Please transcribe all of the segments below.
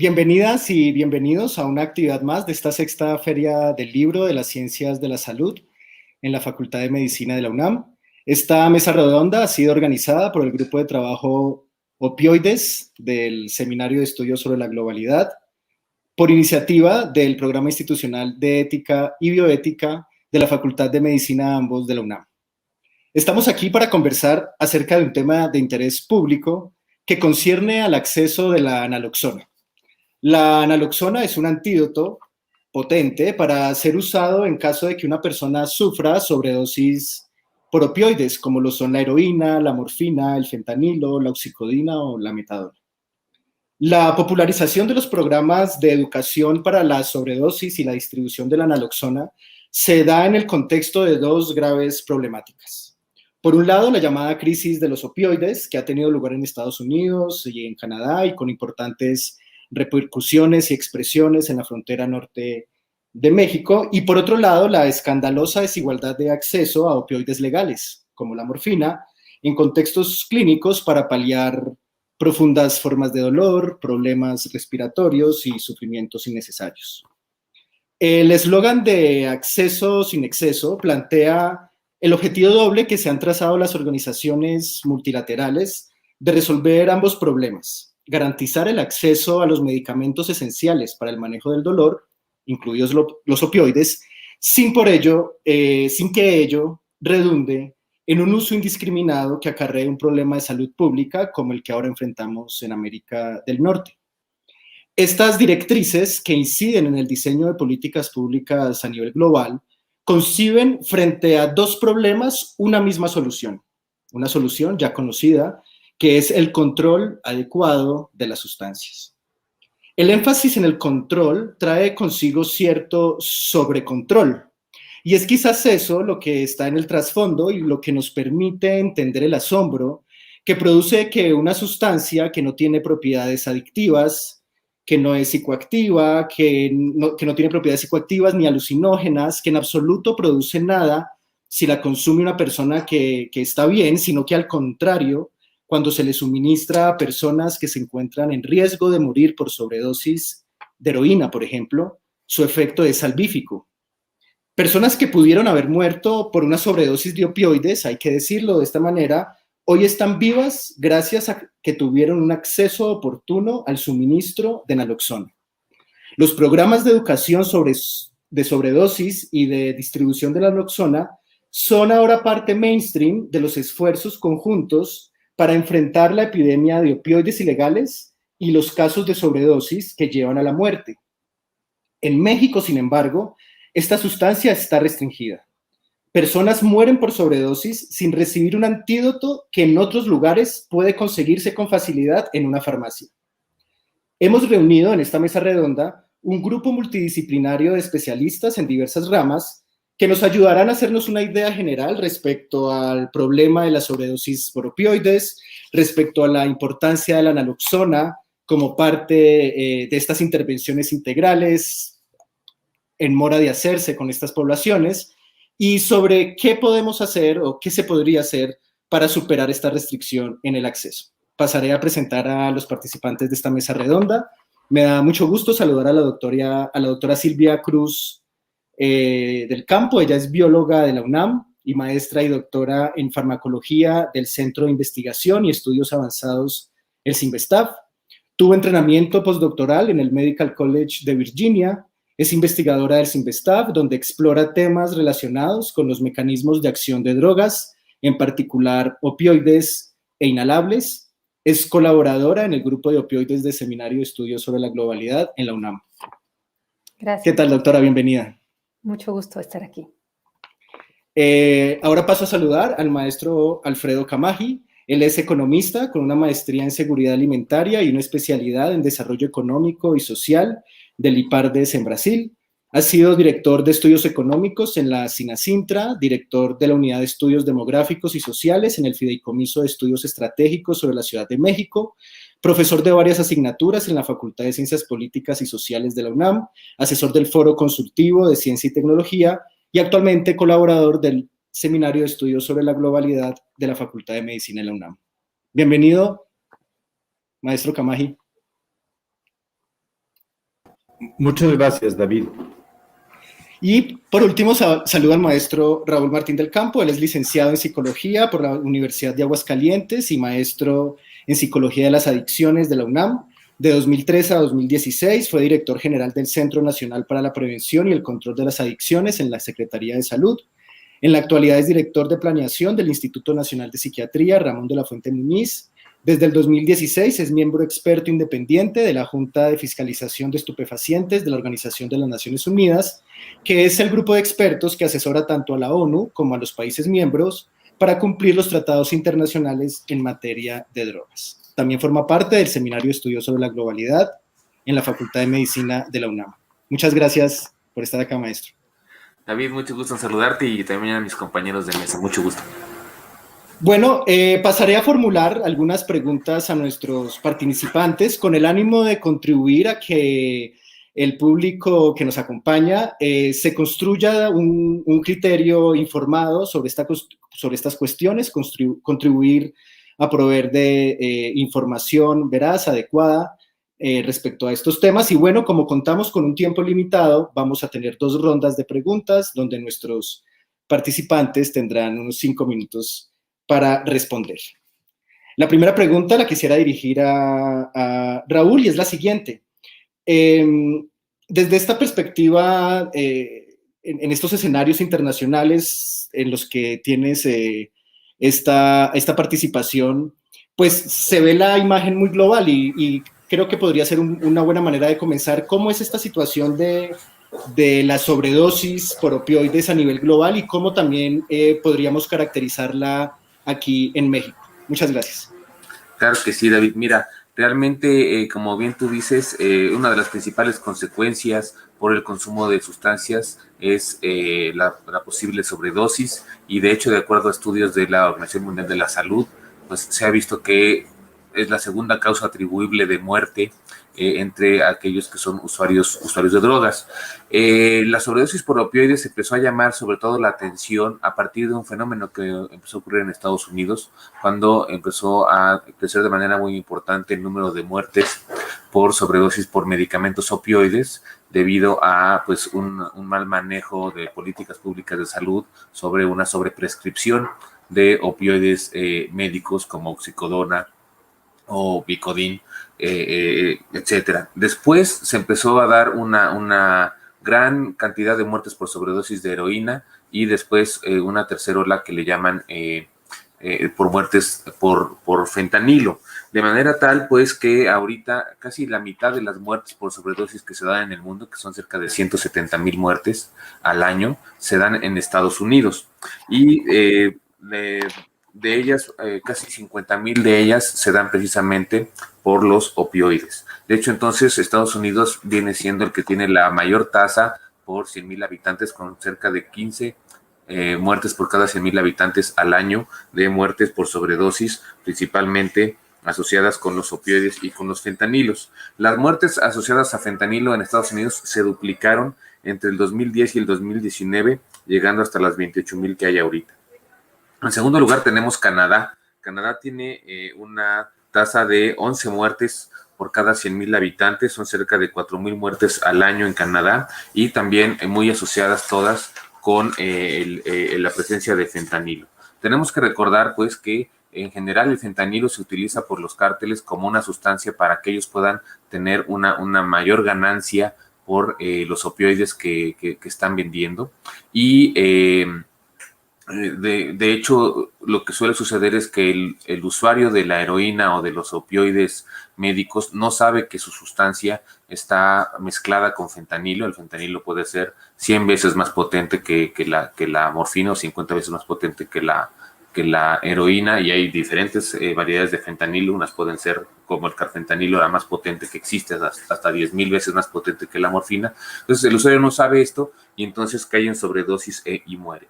Bienvenidas y bienvenidos a una actividad más de esta sexta Feria del Libro de las Ciencias de la Salud en la Facultad de Medicina de la UNAM. Esta mesa redonda ha sido organizada por el Grupo de Trabajo Opioides del Seminario de Estudios sobre la Globalidad, por iniciativa del Programa Institucional de Ética y Bioética de la Facultad de Medicina ambos de la UNAM. Estamos aquí para conversar acerca de un tema de interés público que concierne al acceso de la naloxona. La naloxona es un antídoto potente para ser usado en caso de que una persona sufra sobredosis por opioides, como lo son la heroína, la morfina, el fentanilo, la oxicodina o la metadona. La popularización de los programas de educación para la sobredosis y la distribución de la naloxona se da en el contexto de dos graves problemáticas. Por un lado, la llamada crisis de los opioides, que ha tenido lugar en Estados Unidos y en Canadá y con importantes repercusiones y expresiones en la frontera norte de México, y por otro lado, la escandalosa desigualdad de acceso a opioides legales, como la morfina, en contextos clínicos para paliar profundas formas de dolor, problemas respiratorios y sufrimientos innecesarios. El eslogan de acceso sin exceso plantea el objetivo doble que se han trazado las organizaciones multilaterales de resolver ambos problemas: garantizar el acceso a los medicamentos esenciales para el manejo del dolor, incluidos los opioides, sin que ello redunde en un uso indiscriminado que acarree un problema de salud pública como el que ahora enfrentamos en América del Norte. Estas directrices, que inciden en el diseño de políticas públicas a nivel global, conciben frente a dos problemas una misma solución, una solución ya conocida, que es el control adecuado de las sustancias. El énfasis en el control trae consigo cierto sobrecontrol, y es quizás eso lo que está en el trasfondo y lo que nos permite entender el asombro que produce que una sustancia que no tiene propiedades adictivas, que no es psicoactiva, que no tiene propiedades psicoactivas ni alucinógenas, que en absoluto produce nada si la consume una persona que está bien, sino que al contrario, cuando se le suministra a personas que se encuentran en riesgo de morir por sobredosis de heroína, por ejemplo, su efecto es salvífico. Personas que pudieron haber muerto por una sobredosis de opioides, hay que decirlo de esta manera, hoy están vivas gracias a que tuvieron un acceso oportuno al suministro de naloxona. Los programas de educación de sobredosis y de distribución de la naloxona son ahora parte mainstream de los esfuerzos conjuntos para enfrentar la epidemia de opioides ilegales y los casos de sobredosis que llevan a la muerte. En México, sin embargo, esta sustancia está restringida. Personas mueren por sobredosis sin recibir un antídoto que en otros lugares puede conseguirse con facilidad en una farmacia. Hemos reunido en esta mesa redonda un grupo multidisciplinario de especialistas en diversas ramas que nos ayudarán a hacernos una idea general respecto al problema de la sobredosis por opioides, respecto a la importancia de la naloxona como parte de estas intervenciones integrales en mora de hacerse con estas poblaciones, y sobre qué podemos hacer o qué se podría hacer para superar esta restricción en el acceso. Pasaré a presentar a los participantes de esta mesa redonda. Me da mucho gusto saludar a la doctora Silvia Cruz del Campo. Ella es bióloga de la UNAM y maestra y doctora en farmacología del Centro de Investigación y Estudios Avanzados, el CINVESTAV. Tuvo entrenamiento postdoctoral en el Medical College de Virginia. Es investigadora del CINVESTAV, donde explora temas relacionados con los mecanismos de acción de drogas, en particular opioides e inhalables. Es colaboradora en el grupo de opioides del Seminario de Estudios sobre la Globalidad en la UNAM. Gracias. ¿Qué tal, doctora? Bienvenida. Mucho gusto estar aquí. Ahora paso a saludar al maestro Alfredo Camaji. Él es economista con una maestría en seguridad alimentaria y una especialidad en desarrollo económico y social del IPARDES en Brasil. Ha sido director de estudios económicos en la SINACINTRA, director de la Unidad de Estudios Demográficos y Sociales en el Fideicomiso de Estudios Estratégicos sobre la Ciudad de México, profesor de varias asignaturas en la Facultad de Ciencias Políticas y Sociales de la UNAM, asesor del Foro Consultivo de Ciencia y Tecnología y actualmente colaborador del Seminario de Estudios sobre la Globalidad de la Facultad de Medicina de la UNAM. Bienvenido, maestro Camaji. Muchas gracias, David. Y por último, saludo al maestro Raúl Martín del Campo. Él es licenciado en Psicología por la Universidad de Aguascalientes y maestro en Psicología de las Adicciones de la UNAM. De 2013 a 2016 fue director general del Centro Nacional para la Prevención y el Control de las Adicciones en la Secretaría de Salud. En la actualidad es director de planeación del Instituto Nacional de Psiquiatría Ramón de la Fuente Muñiz. Desde el 2016 es miembro experto independiente de la Junta de Fiscalización de Estupefacientes de la Organización de las Naciones Unidas, que es el grupo de expertos que asesora tanto a la ONU como a los países miembros para cumplir los tratados internacionales en materia de drogas. También forma parte del Seminario de Estudios sobre la Globalidad en la Facultad de Medicina de la UNAM. Muchas gracias por estar acá, maestro. David, mucho gusto en saludarte y también a mis compañeros de mesa. Mucho gusto. Bueno, pasaré a formular algunas preguntas a nuestros participantes con el ánimo de contribuir a que el público que nos acompaña se construya un criterio informado sobre estas cuestiones, contribuir a proveer de información veraz, adecuada respecto a estos temas. Y bueno, como contamos con un tiempo limitado, vamos a tener 2 rondas de preguntas donde nuestros participantes tendrán unos 5 minutos para responder. La primera pregunta la quisiera dirigir a Raúl y es la siguiente. Desde esta perspectiva, en estos escenarios internacionales en los que tienes esta participación, pues se ve la imagen muy global y creo que podría ser una buena manera de comenzar. ¿Cómo es esta situación de la sobredosis por opioides a nivel global y cómo también podríamos caracterizarla aquí en México? Muchas gracias. Claro que sí, David. Mira, realmente, como bien tú dices, una de las principales consecuencias por el consumo de sustancias es la posible sobredosis y de hecho, de acuerdo a estudios de la Organización Mundial de la Salud, pues se ha visto que es la segunda causa atribuible de muerte entre aquellos que son usuarios de drogas. La sobredosis por opioides empezó a llamar sobre todo la atención a partir de un fenómeno que empezó a ocurrir en Estados Unidos, cuando empezó a crecer de manera muy importante el número de muertes por sobredosis por medicamentos opioides, debido a pues un mal manejo de políticas públicas de salud sobre una sobreprescripción de opioides médicos como oxicodona o Vicodin, etcétera. Después se empezó a dar una gran cantidad de muertes por sobredosis de heroína y después una tercera ola que le llaman por muertes por fentanilo. De manera tal, pues, que ahorita casi la mitad de las muertes por sobredosis que se dan en el mundo, que son cerca de 170,000 muertes al año, se dan en Estados Unidos. Y de ellas, casi 50,000 de ellas se dan precisamente por los opioides. De hecho, entonces, Estados Unidos viene siendo el que tiene la mayor tasa por 100,000 habitantes, con cerca de 15 muertes por cada 100,000 habitantes al año de muertes por sobredosis, principalmente asociadas con los opioides y con los fentanilos. Las muertes asociadas a fentanilo en Estados Unidos se duplicaron entre el 2010 y el 2019, llegando hasta las 28,000 que hay ahorita. En segundo lugar tenemos Canadá. Canadá tiene una tasa de 11 muertes por cada 100,000 habitantes, son cerca de 4,000 muertes al año en Canadá y también muy asociadas todas con la presencia de fentanilo. Tenemos que recordar pues que en general el fentanilo se utiliza por los cárteles como una sustancia para que ellos puedan tener una mayor ganancia por los opioides que están vendiendo y de hecho, lo que suele suceder es que el usuario de la heroína o de los opioides médicos no sabe que su sustancia está mezclada con fentanilo. El fentanilo puede ser 100 veces más potente que la morfina o 50 veces más potente que la heroína, y hay diferentes variedades de fentanilo. Unas pueden ser como el carfentanilo, la más potente que existe, hasta 10,000 veces más potente que la morfina. Entonces el usuario no sabe esto y entonces cae en sobredosis y muere.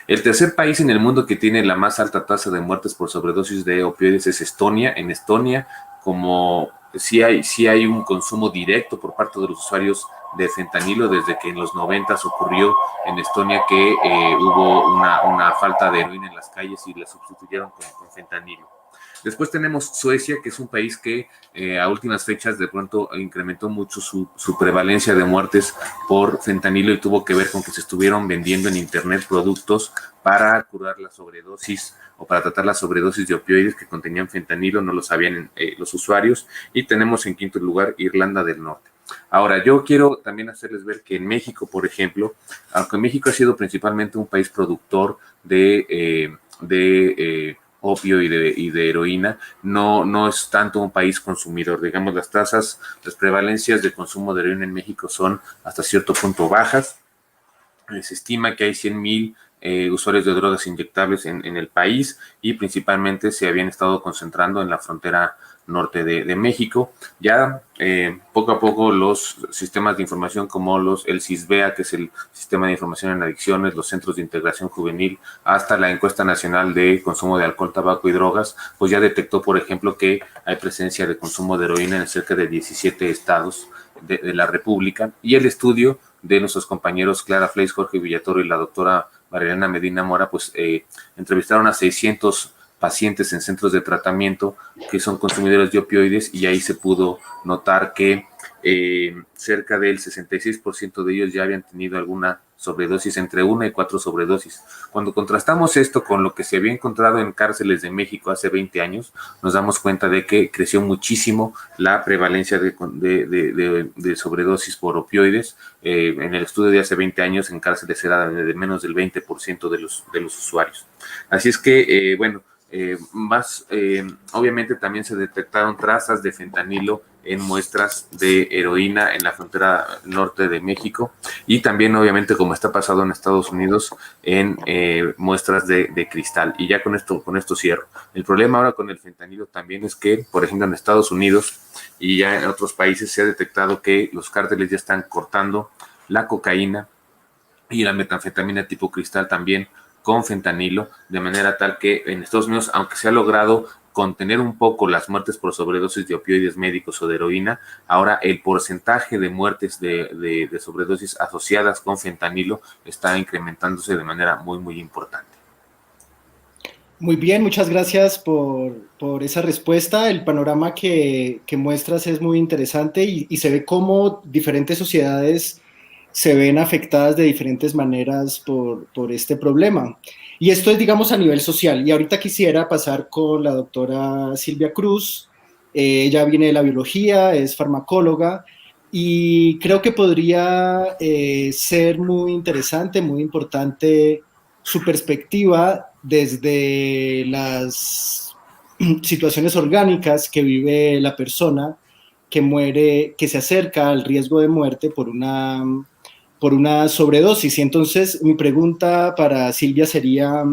El tercer país en el mundo que tiene la más alta tasa de muertes por sobredosis de opioides es Estonia. En Estonia, como sí hay un consumo directo por parte de los usuarios de fentanilo, desde que en los 90 ocurrió en Estonia que hubo una falta de heroína en las calles y la sustituyeron con fentanilo. Después tenemos Suecia, que es un país que a últimas fechas de pronto incrementó mucho su prevalencia de muertes por fentanilo y tuvo que ver con que se estuvieron vendiendo en internet productos para curar la sobredosis o para tratar la sobredosis de opioides que contenían fentanilo, no lo sabían los usuarios. Y tenemos en quinto lugar Irlanda del Norte. Ahora, yo quiero también hacerles ver que en México, por ejemplo, aunque México ha sido principalmente un país productor de opio y de heroína, no es tanto un país consumidor. Digamos, las prevalencias de consumo de heroína en México son hasta cierto punto bajas. Se estima que hay 100,000 usuarios de drogas inyectables en el país y principalmente se habían estado concentrando en la frontera norte de México. Ya poco a poco los sistemas de información como el CISBEA, que es el Sistema de Información en Adicciones, los Centros de Integración Juvenil, hasta la Encuesta Nacional de Consumo de Alcohol, Tabaco y Drogas, pues ya detectó, por ejemplo, que hay presencia de consumo de heroína en cerca de 17 estados de la República. Y el estudio de nuestros compañeros Clara Fleis, Jorge Villatoro y la doctora Mariana Medina Mora, pues entrevistaron a 600 pacientes en centros de tratamiento que son consumidores de opioides y ahí se pudo notar que cerca del 66% de ellos ya habían tenido alguna sobredosis, entre 1 y 4 sobredosis. Cuando contrastamos esto con lo que se había encontrado en cárceles de México hace 20 años, nos damos cuenta de que creció muchísimo la prevalencia de sobredosis por opioides. En el estudio de hace 20 años en cárceles era de menos del 20% de los usuarios. Así es que, obviamente también se detectaron trazas de fentanilo en muestras de heroína en la frontera norte de México y también obviamente, como está pasando en Estados Unidos, en muestras de cristal. Y ya con esto cierro. El problema ahora con el fentanilo también es que, por ejemplo, en Estados Unidos y ya en otros países se ha detectado que los cárteles ya están cortando la cocaína y la metanfetamina tipo cristal también con fentanilo, de manera tal que en Estados Unidos, aunque se ha logrado contener un poco las muertes por sobredosis de opioides médicos o de heroína, ahora el porcentaje de muertes de sobredosis asociadas con fentanilo está incrementándose de manera muy, muy importante. Muy bien, muchas gracias por esa respuesta. El panorama que muestras es muy interesante y se ve cómo diferentes sociedades se ven afectadas de diferentes maneras por este problema. Y esto es, digamos, a nivel social. Y ahorita quisiera pasar con la doctora Silvia Cruz. Ella viene de la biología, es farmacóloga y creo que podría ser muy interesante, muy importante su perspectiva desde las situaciones orgánicas que vive la persona que muere, que se acerca al riesgo de muerte por una sobredosis. Y entonces mi pregunta para Silvia sería,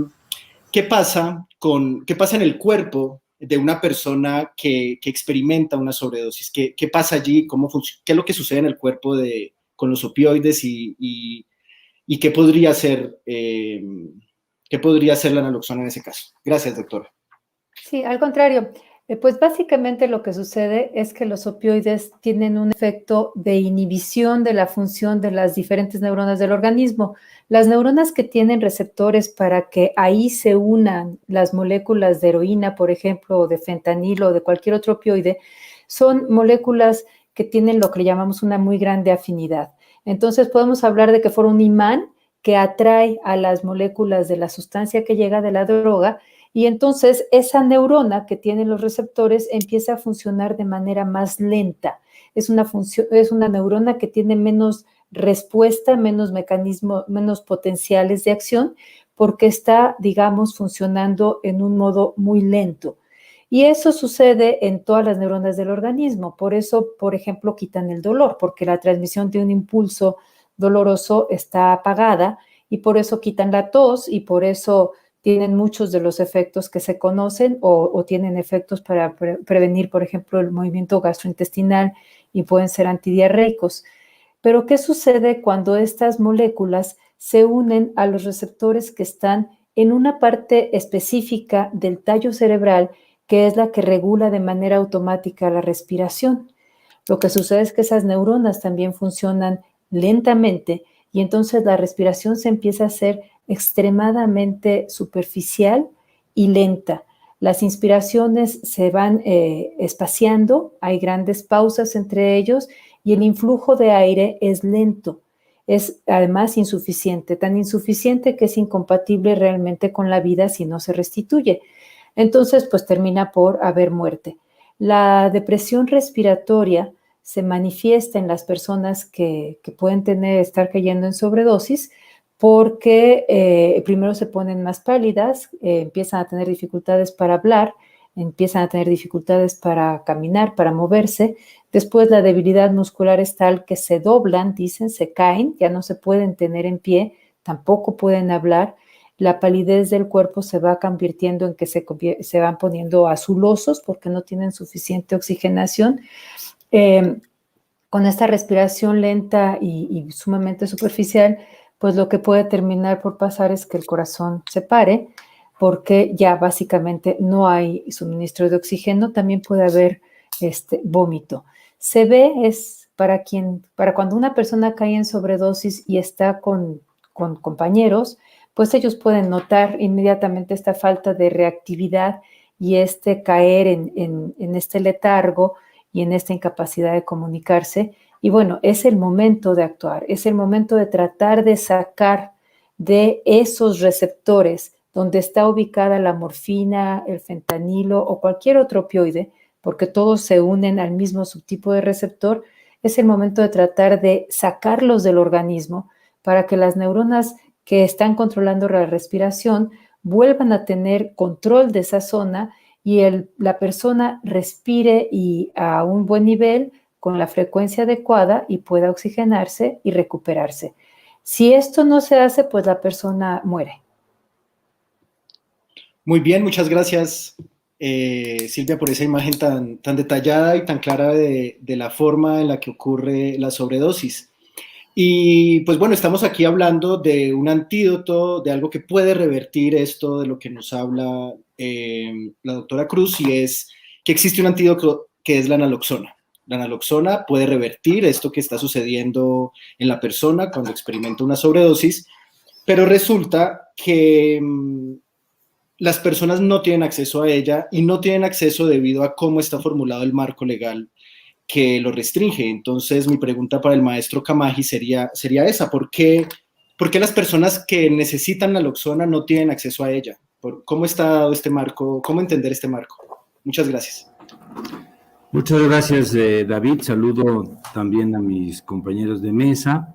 ¿qué pasa en el cuerpo de una persona que experimenta una sobredosis? ¿Qué pasa allí? ¿Qué es lo que sucede en el cuerpo con los opioides y qué podría ser la naloxona en ese caso? Gracias, doctora. Sí, al contrario, pues básicamente lo que sucede es que los opioides tienen un efecto de inhibición de la función de las diferentes neuronas del organismo. Las neuronas que tienen receptores para que ahí se unan las moléculas de heroína, por ejemplo, o de fentanilo o de cualquier otro opioide, son moléculas que tienen lo que le llamamos una muy grande afinidad. Entonces podemos hablar de que fuera un imán que atrae a las moléculas de la sustancia que llega de la droga. Y entonces esa neurona que tienen los receptores empieza a funcionar de manera más lenta. Es una neurona que tiene menos respuesta, menos mecanismo, menos potenciales de acción, porque está, digamos, funcionando en un modo muy lento. Y eso sucede en todas las neuronas del organismo. Por eso, por ejemplo, quitan el dolor, porque la transmisión de un impulso doloroso está apagada y por eso quitan la tos y por eso tienen muchos de los efectos que se conocen o tienen efectos para prevenir, por ejemplo, el movimiento gastrointestinal y pueden ser antidiarreicos. Pero, ¿qué sucede cuando estas moléculas se unen a los receptores que están en una parte específica del tallo cerebral, que es la que regula de manera automática la respiración? Lo que sucede es que esas neuronas también funcionan lentamente y entonces la respiración se empieza a hacer extremadamente superficial y lenta. Las inspiraciones se van espaciando, hay grandes pausas entre ellos y el influjo de aire es lento. Es además insuficiente, tan insuficiente que es incompatible realmente con la vida si no se restituye. Entonces, pues termina por haber muerte. La depresión respiratoria se manifiesta en las personas que pueden estar cayendo en sobredosis porque primero se ponen más pálidas, empiezan a tener dificultades para hablar, empiezan a tener dificultades para caminar, para moverse. Después la debilidad muscular es tal que se doblan, dicen, se caen, ya no se pueden tener en pie, tampoco pueden hablar. La palidez del cuerpo se va convirtiendo en que se van poniendo azulosos porque no tienen suficiente oxigenación. Con esta respiración lenta y sumamente superficial, pues lo que puede terminar por pasar es que el corazón se pare, porque ya básicamente no hay suministro de oxígeno. También puede haber vómito. Se ve, es para cuando una persona cae en sobredosis y está con compañeros, pues ellos pueden notar inmediatamente esta falta de reactividad y caer en este letargo y en esta incapacidad de comunicarse. Y bueno, es el momento de actuar, es el momento de tratar de sacar de esos receptores donde está ubicada la morfina, el fentanilo o cualquier otro opioide, porque todos se unen al mismo subtipo de receptor. Es el momento de tratar de sacarlos del organismo para que las neuronas que están controlando la respiración vuelvan a tener control de esa zona y la persona respire a un buen nivel, con la frecuencia adecuada y pueda oxigenarse y recuperarse. Si esto no se hace, pues la persona muere. Muy bien, muchas gracias, Silvia, por esa imagen tan detallada y tan clara de la forma en la que ocurre la sobredosis. Y pues bueno, estamos aquí hablando de un antídoto, de algo que puede revertir esto de lo que nos habla la doctora Cruz, y es que existe un antídoto que es la naloxona. La naloxona puede revertir esto que está sucediendo en la persona cuando experimenta una sobredosis, pero resulta que las personas no tienen acceso a ella y no tienen acceso debido a cómo está formulado el marco legal que lo restringe. Entonces, mi pregunta para el maestro Kamaji sería esa: ¿por qué las personas que necesitan naloxona no tienen acceso a ella? ¿Cómo está dado este marco? ¿Cómo entender este marco? Muchas gracias. Muchas gracias, David. Saludo también a mis compañeros de mesa.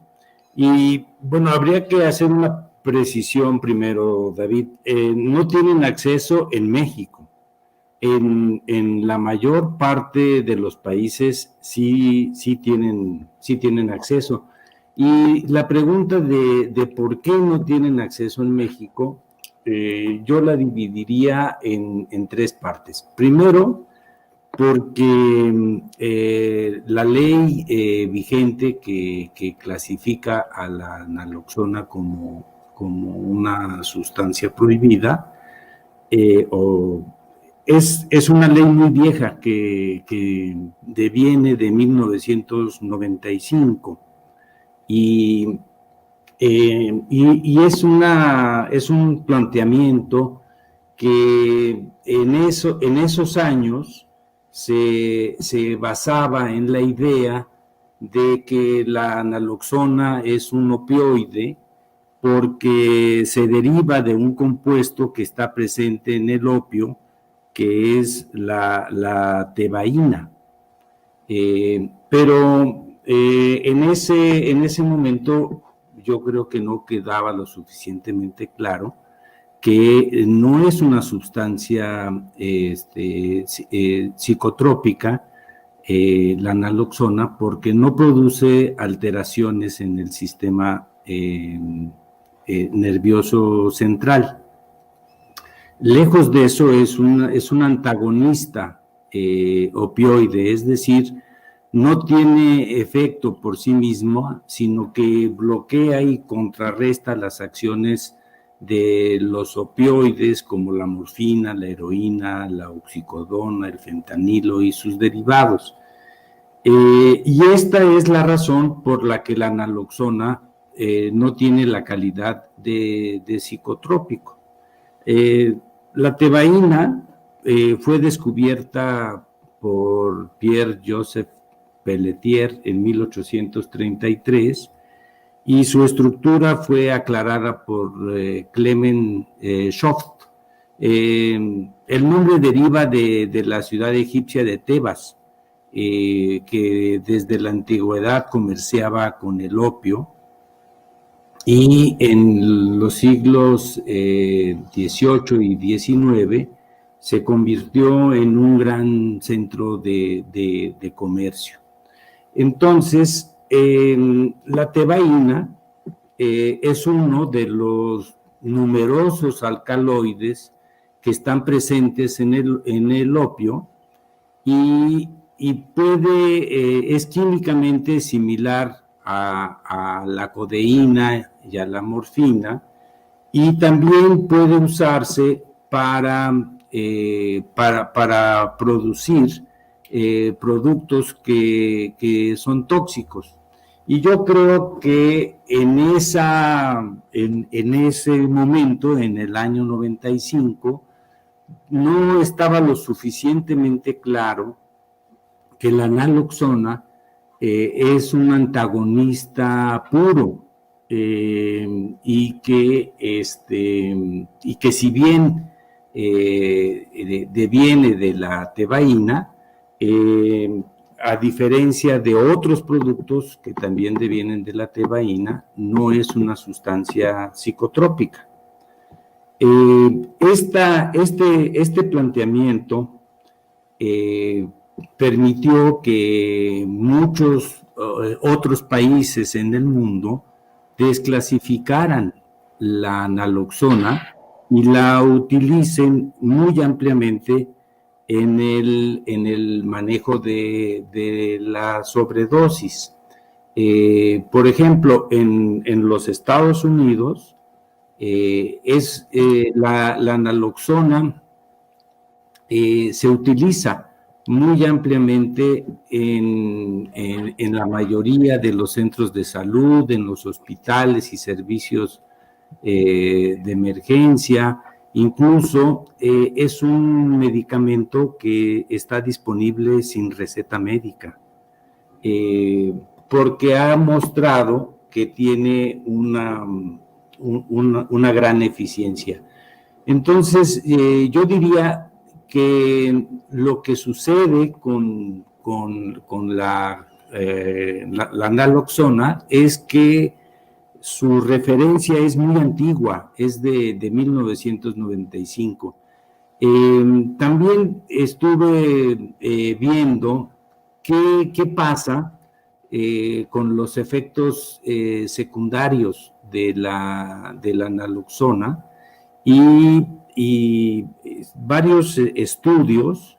Y bueno, habría que hacer una precisión primero, David. No tienen acceso en México. En la mayor parte de los países sí tienen acceso. Y la pregunta de por qué no tienen acceso en México, yo la dividiría en tres partes. Primero, porque la ley vigente que clasifica a la naloxona como una sustancia prohibida, es una ley muy vieja que deviene de 1995 y es un planteamiento que en esos años se basaba en la idea de que la naloxona es un opioide porque se deriva de un compuesto que está presente en el opio, que es la tebaína. Pero en ese momento yo creo que no quedaba lo suficientemente claro que no es una sustancia psicotrópica, la naloxona, porque no produce alteraciones en el sistema nervioso central. Lejos de eso, es un antagonista opioide, es decir, no tiene efecto por sí mismo, sino que bloquea y contrarresta las acciones de los opioides como la morfina, la heroína, la oxicodona, el fentanilo y sus derivados. Y esta es la razón por la que la naloxona no tiene la calidad de psicotrópico. La tebaína fue descubierta por Pierre-Joseph Pelletier en 1833 y su estructura fue aclarada por Clement Schoft. El nombre deriva de la ciudad egipcia de Tebas, que desde la antigüedad comerciaba con el opio, y en los siglos XVIII y XIX se convirtió en un gran centro de comercio. Entonces, la tebaína es uno de los numerosos alcaloides que están presentes en el opio y es químicamente similar a la codeína y a la morfina, y también puede usarse para producir productos que son tóxicos. Y yo creo que en ese momento, en el año 95, no estaba lo suficientemente claro que la naloxona es un antagonista puro, y que si bien deviene de la tebaína, a diferencia de otros productos que también devienen de la tebaína, no es una sustancia psicotrópica. Este planteamiento permitió que muchos otros países en el mundo desclasificaran la naloxona y la utilicen muy ampliamente en el manejo de la sobredosis. Por ejemplo, en los Estados Unidos, la naloxona se utiliza muy ampliamente en la mayoría de los centros de salud, en los hospitales y servicios de emergencia. Incluso es un medicamento que está disponible sin receta médica, porque ha mostrado que tiene una gran eficiencia. Entonces, yo diría que lo que sucede con la naloxona es que su referencia es muy antigua, es de 1995. También estuve viendo qué pasa con los efectos secundarios de la naloxona, y varios estudios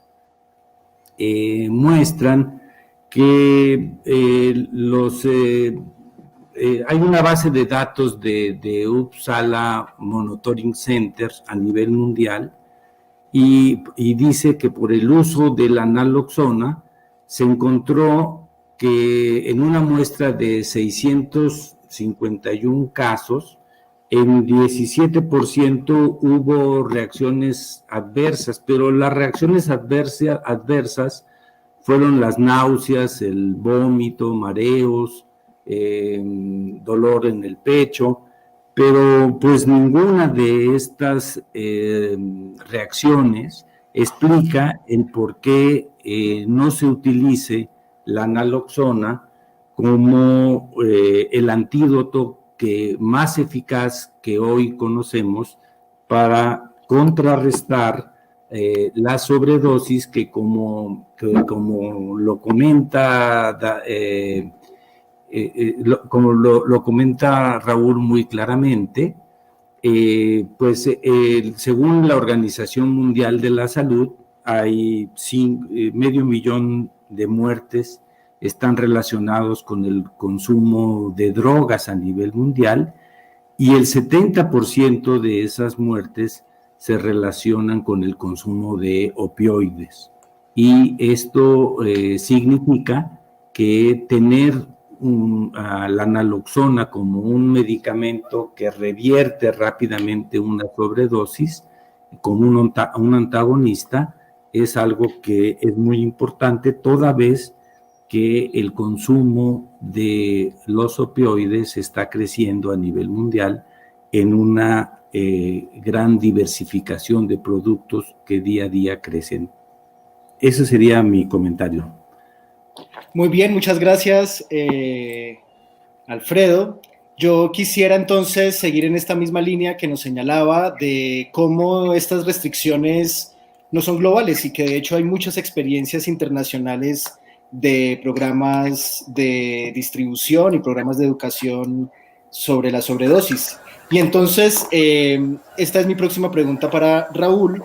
muestran que hay una base de datos de Uppsala Monitoring Center a nivel mundial, y dice que por el uso de la naloxona se encontró que en una muestra de 651 casos, en 17% hubo reacciones adversas, pero las reacciones adversas fueron las náuseas, el vómito, mareos, dolor en el pecho, pero pues ninguna de estas reacciones explica el por qué no se utilice la naloxona como el antídoto más eficaz que hoy conocemos para contrarrestar la sobredosis, que como lo comenta lo comenta Raúl muy claramente, pues según la Organización Mundial de la Salud, hay 500,000 de muertes están relacionados con el consumo de drogas a nivel mundial, y el 70% de esas muertes se relacionan con el consumo de opioides. Y esto significa que tener la naloxona como un medicamento que revierte rápidamente una sobredosis como un antagonista es algo que es muy importante, toda vez que el consumo de los opioides está creciendo a nivel mundial en una gran diversificación de productos que día a día crecen. Ese sería mi comentario. Muy bien, muchas gracias, Alfredo. Yo quisiera entonces seguir en esta misma línea que nos señalaba de cómo estas restricciones no son globales y que de hecho hay muchas experiencias internacionales de programas de distribución y programas de educación sobre la sobredosis. Y entonces, esta es mi próxima pregunta para Raúl.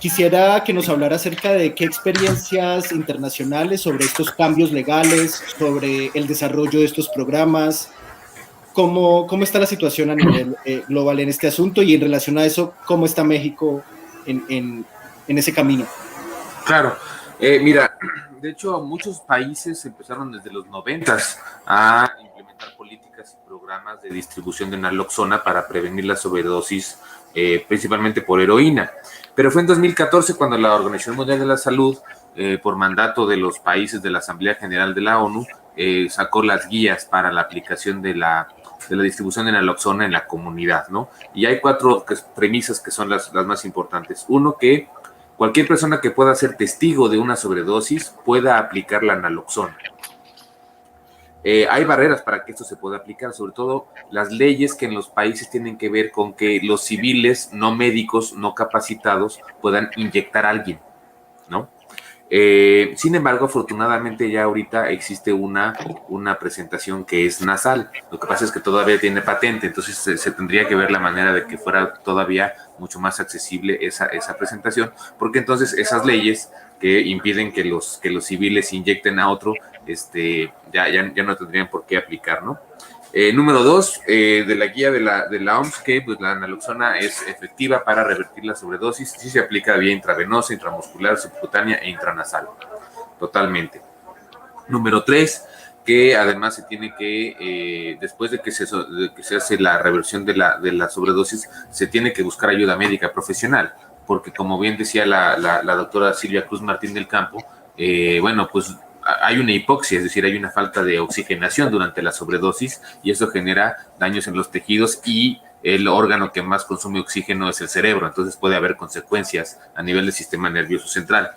Quisiera que nos hablara acerca de qué experiencias internacionales sobre estos cambios legales, sobre el desarrollo de estos programas, cómo está la situación a nivel global en este asunto y en relación a eso, cómo está México en ese camino. Claro, mira, de hecho muchos países empezaron desde los 90s a implementar políticas y programas de distribución de naloxona para prevenir la sobredosis, principalmente por heroína. Pero fue en 2014 cuando la Organización Mundial de la Salud, por mandato de los países de la Asamblea General de la ONU, sacó las guías para la aplicación de la distribución de naloxona en la comunidad, ¿no? Y hay 4 premisas que son las más importantes. Uno, que cualquier persona que pueda ser testigo de una sobredosis pueda aplicar la naloxona. Hay barreras para que esto se pueda aplicar, sobre todo las leyes que en los países tienen que ver con que los civiles no médicos, no capacitados, puedan inyectar a alguien, ¿no? Sin embargo, afortunadamente ya ahorita existe una presentación que es nasal. Lo que pasa es que todavía tiene patente, entonces se tendría que ver la manera de que fuera todavía mucho más accesible esa presentación, porque entonces esas leyes que impiden que los civiles inyecten a otro, ya no tendrían por qué aplicar, ¿no? Número 2, de la guía de la OMS, que pues, la naloxona es efectiva para revertir la sobredosis si se aplica vía intravenosa, intramuscular, subcutánea e intranasal. Totalmente. Número 3, que además se tiene que, después de que se hace la reversión de la sobredosis, se tiene que buscar ayuda médica profesional, porque como bien decía la doctora Silvia Cruz Martín del Campo, bueno, pues hay una hipoxia, es decir, hay una falta de oxigenación durante la sobredosis y eso genera daños en los tejidos y el órgano que más consume oxígeno es el cerebro, entonces puede haber consecuencias a nivel del sistema nervioso central.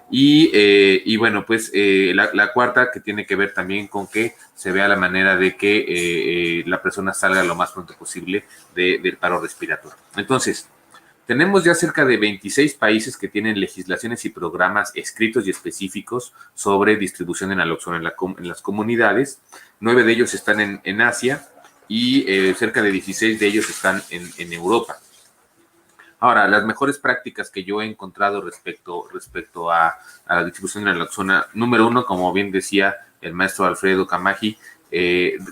Y bueno, pues la cuarta, que tiene que ver también con que se vea la manera de que la persona salga lo más pronto posible del paro respiratorio. Entonces, tenemos ya cerca de 26 países que tienen legislaciones y programas escritos y específicos sobre distribución de naloxona en las comunidades. 9 de ellos están en Asia y cerca de 16 de ellos están en Europa. Ahora, las mejores prácticas que yo he encontrado respecto a la distribución de naloxona, número 1, como bien decía el maestro Alfredo Camaji,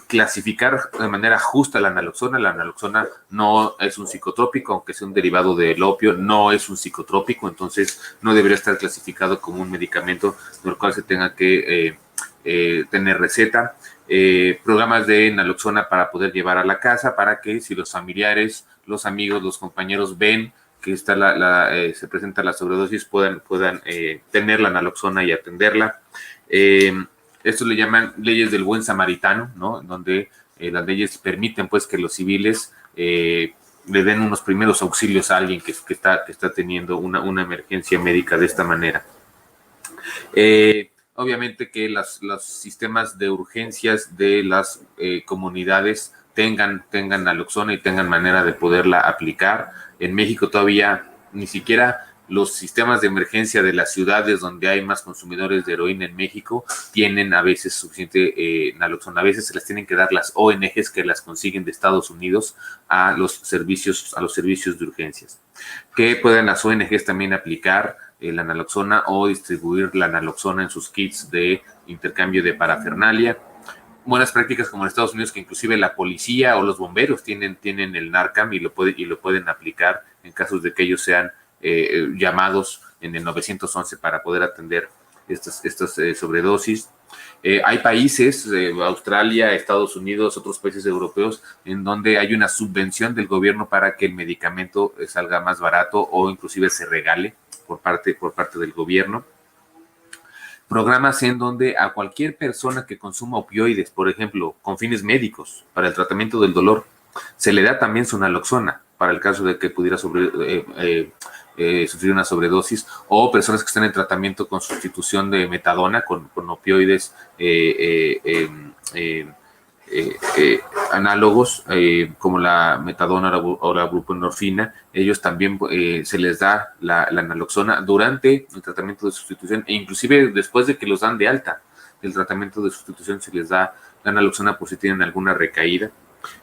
clasificar de manera justa la naloxona. La naloxona no es un psicotrópico, aunque sea un derivado del opio, no es un psicotrópico, entonces no debería estar clasificado como un medicamento del cual se tenga que tener receta. Programas de naloxona para poder llevar a la casa, para que si los familiares, los amigos, los compañeros ven que está se presenta la sobredosis, puedan tener la naloxona y atenderla. Esto le llaman leyes del buen samaritano, ¿no? Donde las leyes permiten, pues, que los civiles le den unos primeros auxilios a alguien que está teniendo una emergencia médica de esta manera. Obviamente que los sistemas de urgencias de las comunidades tengan naloxona y tengan manera de poderla aplicar. En México todavía ni siquiera los sistemas de emergencia de las ciudades donde hay más consumidores de heroína en México tienen a veces suficiente naloxona. A veces se las tienen que dar las ONGs que las consiguen de Estados Unidos a los servicios de urgencias. Que puedan las ONGs también aplicar la naloxona o distribuir la naloxona en sus kits de intercambio de parafernalia. Buenas prácticas como en Estados Unidos, que inclusive la policía o los bomberos tienen el Narcan y lo pueden aplicar en casos de que ellos sean llamados en el 911 para poder atender estas sobredosis. Hay países, Australia, Estados Unidos, otros países europeos, en donde hay una subvención del gobierno para que el medicamento salga más barato o inclusive se regale por parte del gobierno. Programas en donde a cualquier persona que consuma opioides, por ejemplo, con fines médicos, para el tratamiento del dolor, se le da también su naloxona para el caso de que pudiera sufrir una sobredosis, o personas que están en tratamiento con sustitución de metadona con opioides análogos como la metadona o la buprenorfina. Ellos también se les da la naloxona durante el tratamiento de sustitución, e inclusive después de que los dan de alta del tratamiento de sustitución se les da la naloxona por si tienen alguna recaída.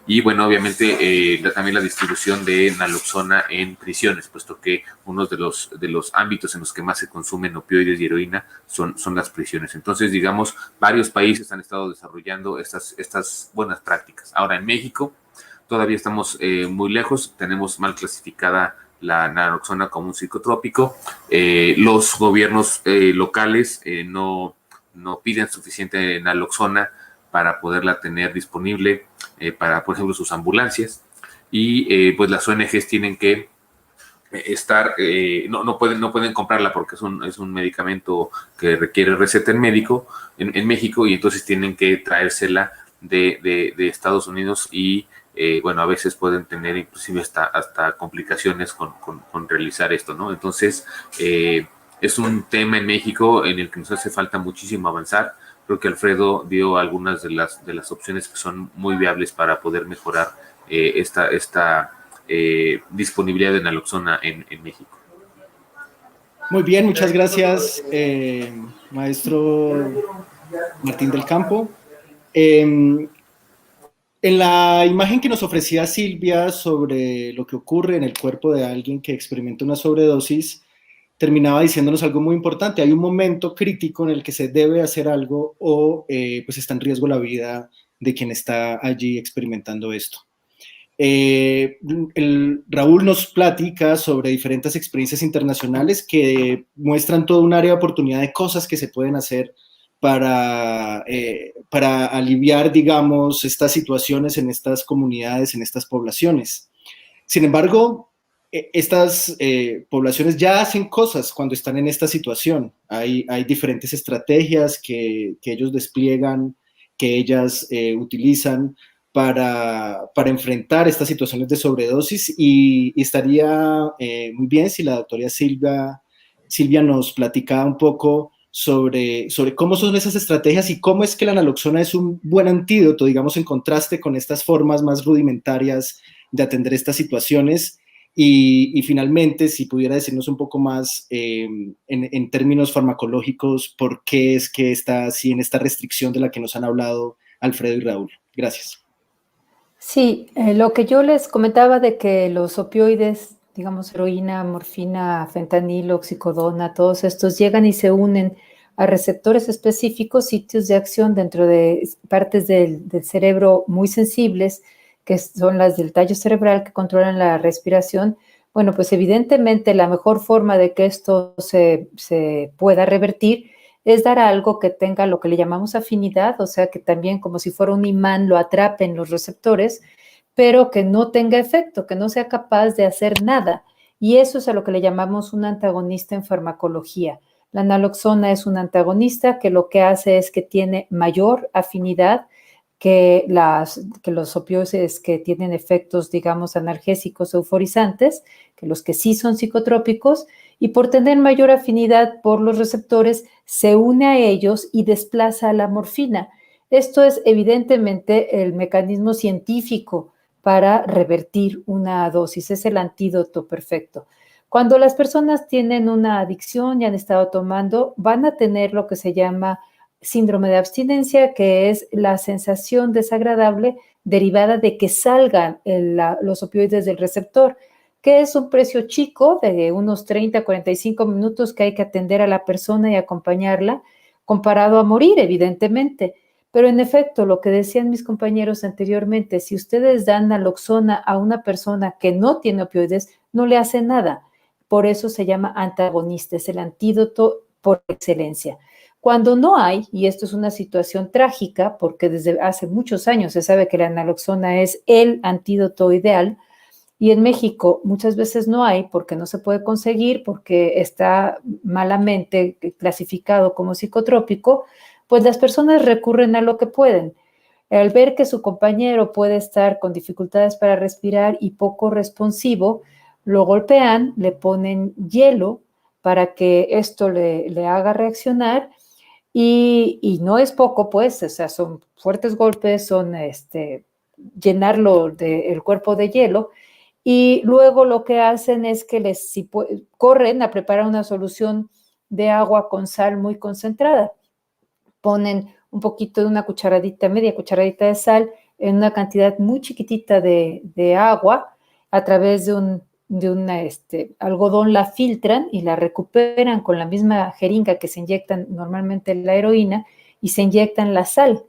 Y bueno, obviamente también la distribución de naloxona en prisiones, puesto que uno de los ámbitos en los que más se consumen opioides y heroína son las prisiones. Entonces, digamos, varios países han estado desarrollando estas buenas prácticas. Ahora, en México todavía estamos muy lejos, tenemos mal clasificada la naloxona como un psicotrópico. Los gobiernos locales no piden suficiente naloxona para poderla tener disponible para, por ejemplo, sus ambulancias, y pues las ONGs tienen que estar, no pueden comprarla porque es un medicamento que requiere receta en México, y entonces tienen que traérsela de Estados Unidos, y bueno, a veces pueden tener inclusive hasta complicaciones con realizar esto, ¿no? Entonces, es un tema en México en el que nos hace falta muchísimo avanzar. Creo que Alfredo dio algunas de las opciones que son muy viables para poder mejorar esta disponibilidad de naloxona en México. Muy bien, muchas gracias, maestro Martín del Campo. En la imagen que nos ofrecía Silvia sobre lo que ocurre en el cuerpo de alguien que experimenta una sobredosis, terminaba diciéndonos algo muy importante. Hay un momento crítico en el que se debe hacer algo o pues está en riesgo la vida de quien está allí experimentando esto. Raúl nos platica sobre diferentes experiencias internacionales que muestran todo un área de oportunidad de cosas que se pueden hacer para aliviar, digamos, estas situaciones en estas comunidades, en estas poblaciones. Sin embargo, estas poblaciones ya hacen cosas cuando están en esta situación. Hay diferentes estrategias que ellos despliegan, que ellas utilizan para enfrentar estas situaciones de sobredosis, y estaría muy bien si la doctora Silvia nos platicara un poco sobre cómo son esas estrategias y cómo es que la naloxona es un buen antídoto, digamos, en contraste con estas formas más rudimentarias de atender estas situaciones. Y finalmente, si pudiera decirnos un poco más en términos farmacológicos, por qué es que está así en esta restricción de la que nos han hablado Alfredo y Raúl. Gracias. Sí, lo que yo les comentaba de que los opioides, digamos heroína, morfina, fentanilo, oxicodona, todos estos llegan y se unen a receptores específicos, sitios de acción dentro de partes del cerebro muy sensibles, que son las del tallo cerebral que controlan la respiración. Bueno, pues evidentemente la mejor forma de que esto se pueda revertir es dar algo que tenga lo que le llamamos afinidad, o sea, que también como si fuera un imán lo atrapen los receptores, pero que no tenga efecto, que no sea capaz de hacer nada. Y eso es a lo que le llamamos un antagonista en farmacología. La naloxona es un antagonista que lo que hace es que tiene mayor afinidad que los opioides que tienen efectos, digamos, analgésicos, euforizantes, que los que sí son psicotrópicos, y por tener mayor afinidad por los receptores, se une a ellos y desplaza a la morfina. Esto es evidentemente el mecanismo científico para revertir una dosis, es el antídoto perfecto. Cuando las personas tienen una adicción y han estado tomando, van a tener lo que se llama síndrome de abstinencia, que es la sensación desagradable derivada de que salgan los opioides del receptor, que es un precio chico de unos 30 a 45 minutos que hay que atender a la persona y acompañarla, comparado a morir, evidentemente. Pero en efecto, lo que decían mis compañeros anteriormente, si ustedes dan naloxona a una persona que no tiene opioides, no le hace nada. Por eso se llama antagonista, es el antídoto por excelencia. Cuando no hay, y esto es una situación trágica, porque desde hace muchos años se sabe que la naloxona es el antídoto ideal, y en México muchas veces no hay porque no se puede conseguir, porque está malamente clasificado como psicotrópico, pues las personas recurren a lo que pueden. Al ver que su compañero puede estar con dificultades para respirar y poco responsivo, lo golpean, le ponen hielo para que esto le haga reaccionar, y no es poco, pues, o sea, son fuertes golpes, son llenarlo el cuerpo de hielo, y luego lo que hacen es que corren a preparar una solución de agua con sal muy concentrada. Ponen un poquito de una cucharadita, media cucharadita de sal en una cantidad muy chiquitita de agua, a través de un algodón la filtran y la recuperan con la misma jeringa que se inyectan normalmente la heroína, y se inyectan la sal,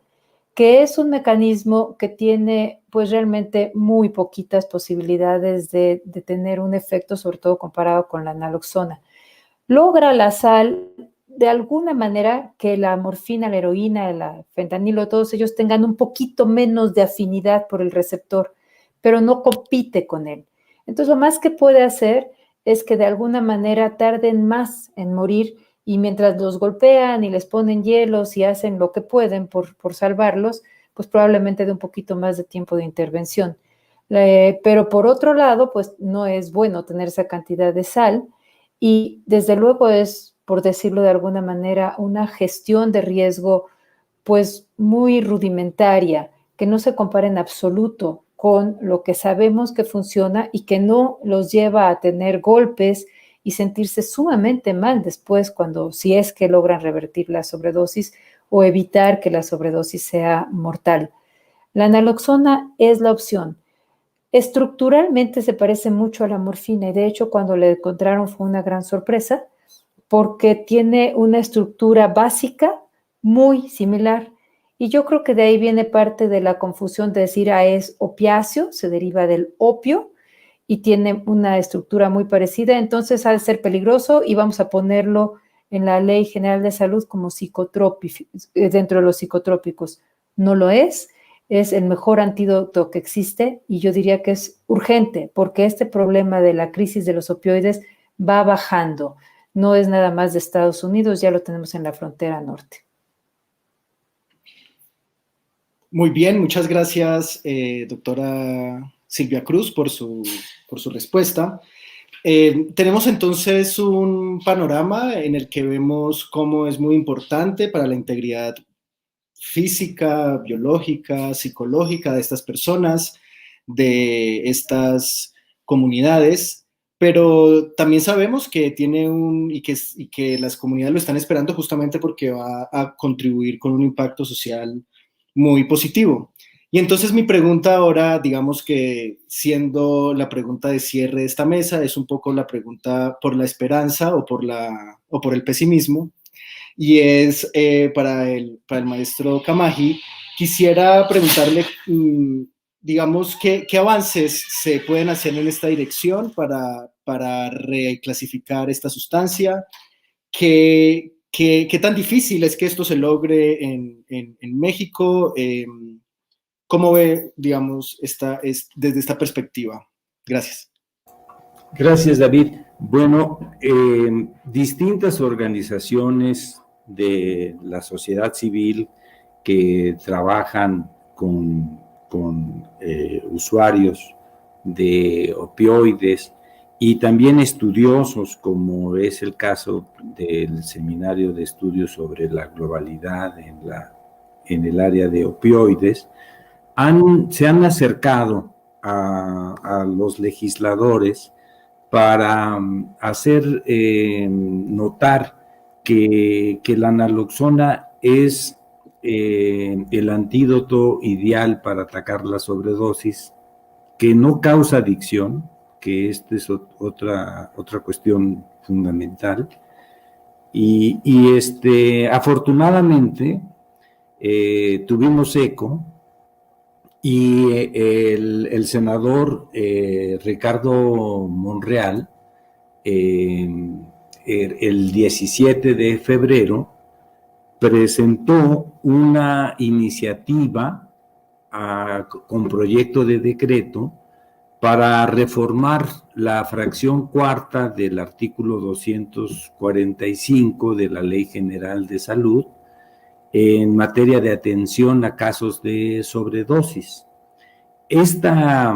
que es un mecanismo que tiene pues realmente muy poquitas posibilidades de tener un efecto, sobre todo comparado con la naloxona. Logra la sal de alguna manera que la morfina, la heroína, el fentanilo, todos ellos tengan un poquito menos de afinidad por el receptor, pero no compite con él. Entonces, lo más que puede hacer es que de alguna manera tarden más en morir, y mientras los golpean y les ponen hielos y hacen lo que pueden por salvarlos, pues probablemente dé un poquito más de tiempo de intervención. Pero por otro lado, pues no es bueno tener esa cantidad de sal, y desde luego es, por decirlo de alguna manera, una gestión de riesgo pues muy rudimentaria, que no se compara en absoluto con lo que sabemos que funciona y que no los lleva a tener golpes y sentirse sumamente mal después, si es que logran revertir la sobredosis o evitar que la sobredosis sea mortal. La naloxona es la opción. Estructuralmente se parece mucho a la morfina, y de hecho cuando la encontraron fue una gran sorpresa, porque tiene una estructura básica muy similar. Y yo creo que de ahí viene parte de la confusión de decir, es opiáceo, se deriva del opio y tiene una estructura muy parecida, entonces ha de ser peligroso y vamos a ponerlo en la Ley General de Salud como dentro de los psicotrópicos. No lo es el mejor antídoto que existe, y yo diría que es urgente, porque este problema de la crisis de los opioides va bajando. No es nada más de Estados Unidos, ya lo tenemos en la frontera norte. Muy bien, muchas gracias, doctora Silvia Cruz, por su respuesta. Tenemos entonces un panorama en el que vemos cómo es muy importante para la integridad física, biológica, psicológica de estas personas, de estas comunidades, pero también sabemos que tiene y que las comunidades lo están esperando justamente porque va a contribuir con un impacto social muy positivo. Y entonces mi pregunta ahora, digamos que siendo la pregunta de cierre de esta mesa, es un poco la pregunta por la esperanza o por el pesimismo, y es para el maestro Kamaji. Quisiera preguntarle, digamos, ¿qué avances se pueden hacer en esta dirección para reclasificar esta sustancia? ¿Qué tan difícil es que esto se logre en México? ¿Cómo ve, digamos, desde esta perspectiva? Gracias. Gracias, David. Bueno, distintas organizaciones de la sociedad civil que trabajan con usuarios de opioides, y también estudiosos, como es el caso del Seminario de Estudios sobre la Globalidad en el área de opioides, se han acercado a los legisladores para hacer notar que la naloxona es el antídoto ideal para atacar la sobredosis, que no causa adicción, que esta es otra cuestión fundamental. Y afortunadamente tuvimos eco, y el senador Ricardo Monreal, el 17 de febrero, presentó una iniciativa con proyecto de decreto para reformar la fracción cuarta del artículo 245 de la Ley General de Salud en materia de atención a casos de sobredosis. Esta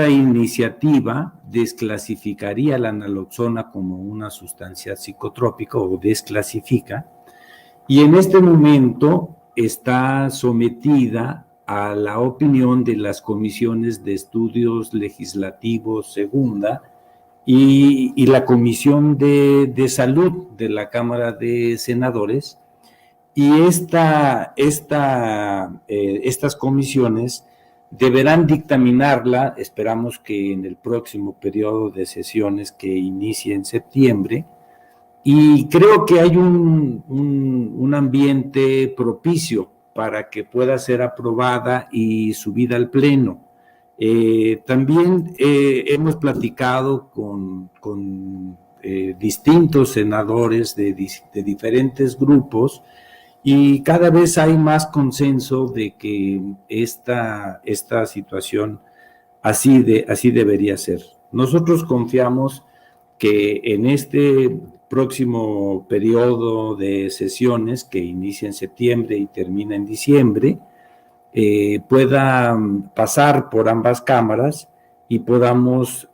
iniciativa desclasificaría la naloxona como una sustancia psicotrópica o desclasifica, y en este momento está sometida a la opinión de las comisiones de estudios legislativos segunda y la Comisión de Salud de la Cámara de Senadores, y estas comisiones deberán dictaminarla, esperamos que en el próximo periodo de sesiones que inicie en septiembre, y creo que hay un ambiente propicio para que pueda ser aprobada y subida al Pleno. También hemos platicado con distintos senadores de diferentes grupos, y cada vez hay más consenso de que esta situación así debería ser. Nosotros confiamos que en este próximo periodo de sesiones, que inicia en septiembre y termina en diciembre, pueda pasar por ambas cámaras y podamos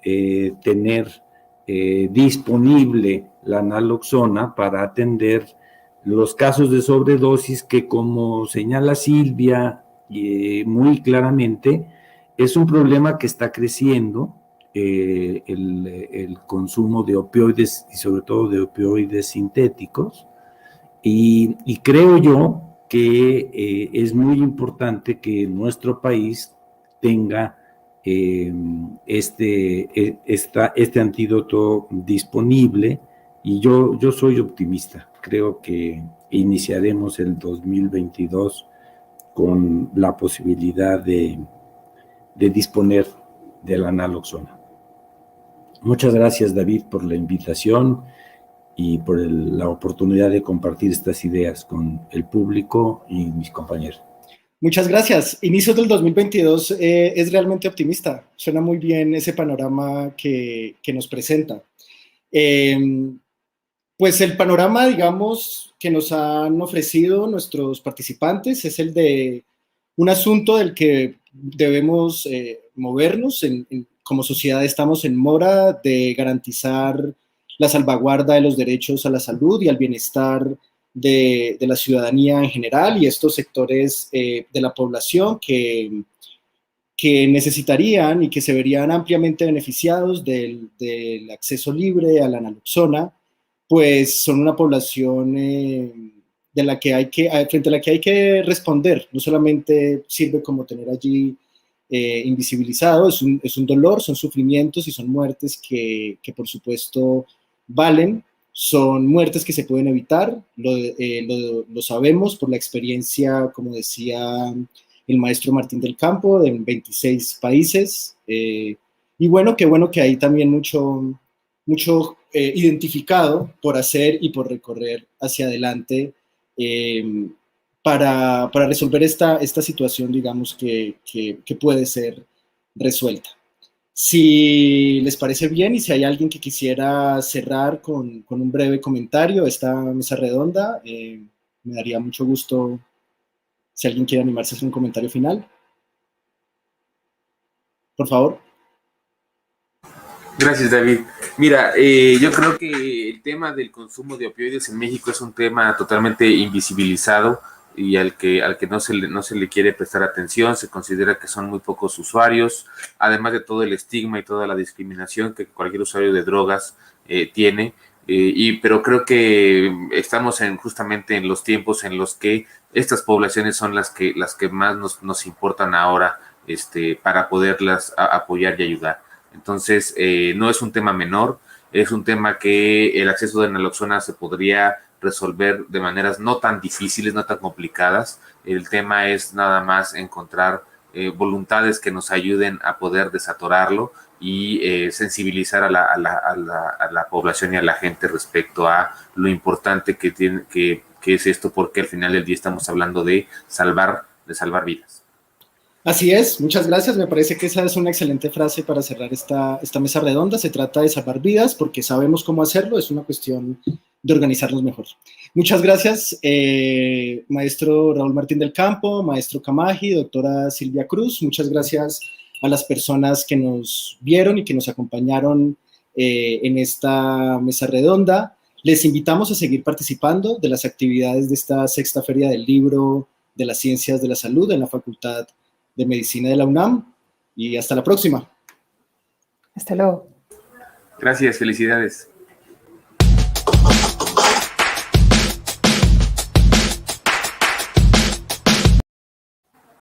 tener disponible la naloxona para atender los casos de sobredosis que, como señala Silvia muy claramente, es un problema que está creciendo, el consumo de opioides y sobre todo de opioides sintéticos, y creo yo que es muy importante que nuestro país tenga este antídoto disponible, y yo soy optimista. Creo que iniciaremos el 2022 con la posibilidad de disponer de la naloxona. Muchas gracias, David, por la invitación y por la oportunidad de compartir estas ideas con el público y mis compañeros. Muchas gracias. Inicios del 2022 es realmente optimista. Suena muy bien ese panorama que nos presenta. Pues el panorama, digamos, que nos han ofrecido nuestros participantes es el de un asunto del que debemos movernos. Como sociedad estamos en mora de garantizar la salvaguarda de los derechos a la salud y al bienestar de la ciudadanía en general, y estos sectores de la población que necesitarían y que se verían ampliamente beneficiados del acceso libre a la naloxona, pues son una población frente a la que hay que responder. No solamente sirve como tener allí invisibilizado, es un dolor, son sufrimientos y son muertes que por supuesto valen, son muertes que se pueden evitar, lo sabemos por la experiencia, como decía el maestro Martín del Campo, en 26 países, y bueno que hay también mucho identificado por hacer y por recorrer hacia adelante para resolver esta situación, digamos, que puede ser resuelta. Si les parece bien y si hay alguien que quisiera cerrar con un breve comentario esta mesa redonda, me daría mucho gusto si alguien quiere animarse a hacer un comentario final. Por favor. Gracias, David. Mira, yo creo que el tema del consumo de opioides en México es un tema totalmente invisibilizado y al que no se le quiere prestar atención. Se considera que son muy pocos usuarios, además de todo el estigma y toda la discriminación que cualquier usuario de drogas tiene. Pero creo que estamos justamente en los tiempos en los que estas poblaciones son las que más nos importan ahora, para poderlas apoyar y ayudar. Entonces, no es un tema menor, es un tema que el acceso de naloxona se podría resolver de maneras no tan difíciles, no tan complicadas. El tema es nada más encontrar voluntades que nos ayuden a poder desatorarlo y sensibilizar a la población y a la gente respecto a lo importante que qué es esto, porque al final del día estamos hablando de salvar vidas. Así es, muchas gracias. Me parece que esa es una excelente frase para cerrar esta mesa redonda. Se trata de salvar vidas porque sabemos cómo hacerlo, es una cuestión de organizarnos mejor. Muchas gracias, maestro Raúl Martín del Campo, maestro Camagi, doctora Silvia Cruz. Muchas gracias a las personas que nos vieron y que nos acompañaron en esta mesa redonda. Les invitamos a seguir participando de las actividades de esta sexta Feria del Libro de las Ciencias de la Salud en la Facultad de Medicina de la UNAM, y hasta la próxima. Hasta luego. Gracias, felicidades.